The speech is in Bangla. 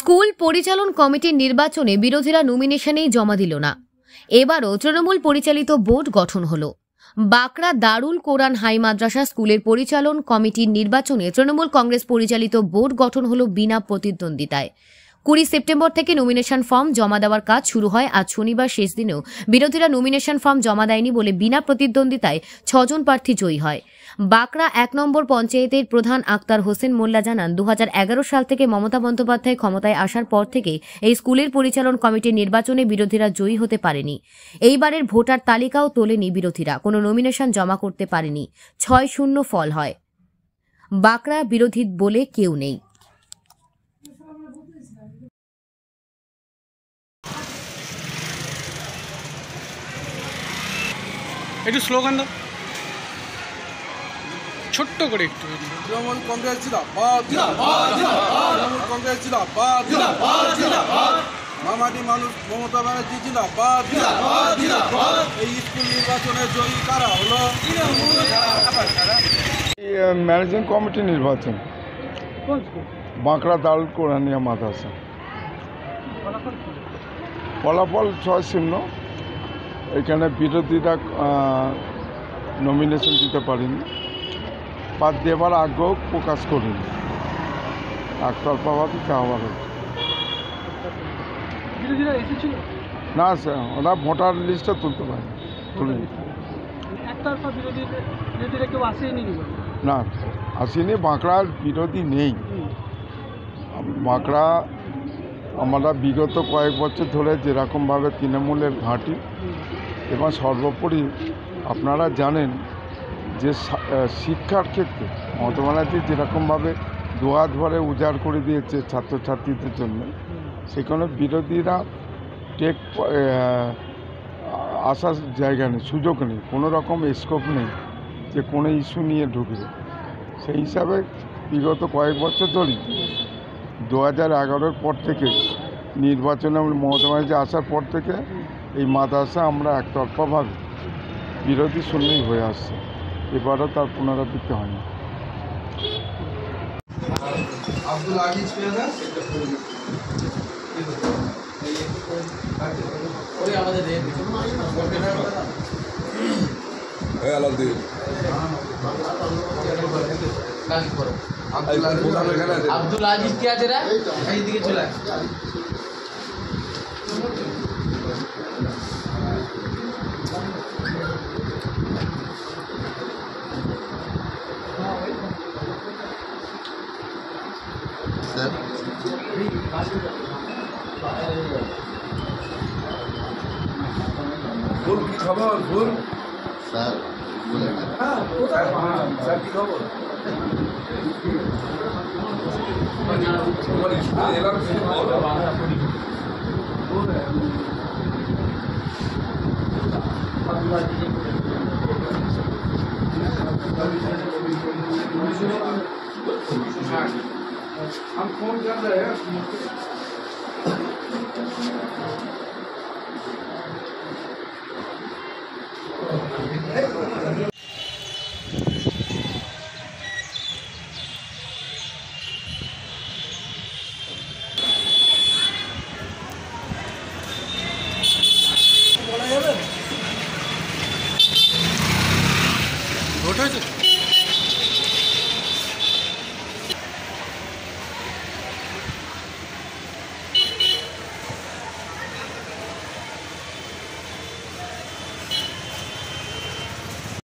স্কুল পরিচালন কমিটির নির্বাচনে বিরোধীরা নমিনেশনেই জমা দিল না। এবারও তৃণমূল পরিচালিত বোর্ড গঠন হলো। বাঁকড়া দারুল কোরআন হাই মাদ্রাসা স্কুলের পরিচালন কমিটির নির্বাচনে তৃণমূল কংগ্রেস পরিচালিত বোর্ড গঠন হলো বিনা প্রতিদ্বন্দ্বিতায়। 20 সেপ্টেম্বর থেকে নমিনেশন ফর্ম জমা দেওয়ার কাজ শুরু হয়। আজ শনিবার শেষ দিনেও বিরোধীরা নমিনেশন ফর্ম জমা দেয়নি বলে বিনা প্রতিদ্বন্দ্বিতায় 6 জন প্রার্থী জয়ী হয়। বাঁকড়া 1 নম্বর পঞ্চায়েতের প্রধান আক্তার হোসেন মোল্লা জানান, 2011 সাল থেকে মমতা বন্দ্যোপাধ্যায় ক্ষমতায় আসার পর থেকে এই স্কুলের পরিচালন কমিটির নির্বাচনে বিরোধীরা জয়ী হতে পারেনি। এইবারের ভোটার তালিকাও তোলেনি বিরোধীরা, কোনো নমিনেশন জমা করতে পারেনি। 6-0 ফল হয়। বাঁকড়া বিরোধী বলে কেউ নেই। একটু স্লোগান দাও, ছোট্ট করে একটু। তৃণমূল কংগ্রেস জিন্দাবাদ, তৃণমূল কংগ্রেস জিন্দাবাদ, মামাটি মানুষ মমতা ব্যানার্জি জিন্দাবাদ। এই স্কুল নির্বাচনে জয়ী কারা হলো? ম্যানেজিং কমিটি নির্বাচন, বাঁকড়া দারুল কোরআনিয়া মাদ্রাসা। ফলাফল 6-0। এখানে বিরোধীরা নমিনেশন দিতে পারেনি, বাদ দেবার আগ্রহ প্রকাশ করেনি, একতরফাভাবে চাওয়া হয়েছে। না স্যার, ওরা ভোটার লিস্টে তুলতে পারেনি, তুলেনি। না আসেনি, বাঁকড়ার বিরোধী নেই। বাঁকড়া আমরা বিগত কয়েক বছর ধরে যেরকমভাবে তৃণমূলের ঘাঁটি, এবং সর্বোপরি আপনারা জানেন যে শিক্ষার ক্ষেত্রে মমতা ব্যানার্জি যেরকমভাবে দুহাত ভরে উজাড় করে দিয়েছে ছাত্রছাত্রীদের জন্য, সেখানে বিরোধীরা আসার জায়গা নেই, সুযোগ নেই, কোনো রকম স্কোপ নেই যে কোনো ইস্যু নিয়ে ঢুকবে। সেই হিসাবে বিগত কয়েক বছর ধরেই 2011-এর পর থেকে নির্বাচনে মমতা ব্যানার্জি আসার পর থেকে এই মাদ্রাসা আমরা একতরফাভাবে বিরোধী শূন্যই হয়ে আসছে। এবারও তার পুনরাবৃত্তি হয়নি। আব্দুল আজিজ পেয়াদা আব্দুল আজিজ কে আছে রে? এইদিকে চলে আয়। ভুল কি খবর? ভুল স্যার স্যার কি খবর? তোমার স্কুলে এলাম हम फोन कर रहे हैं।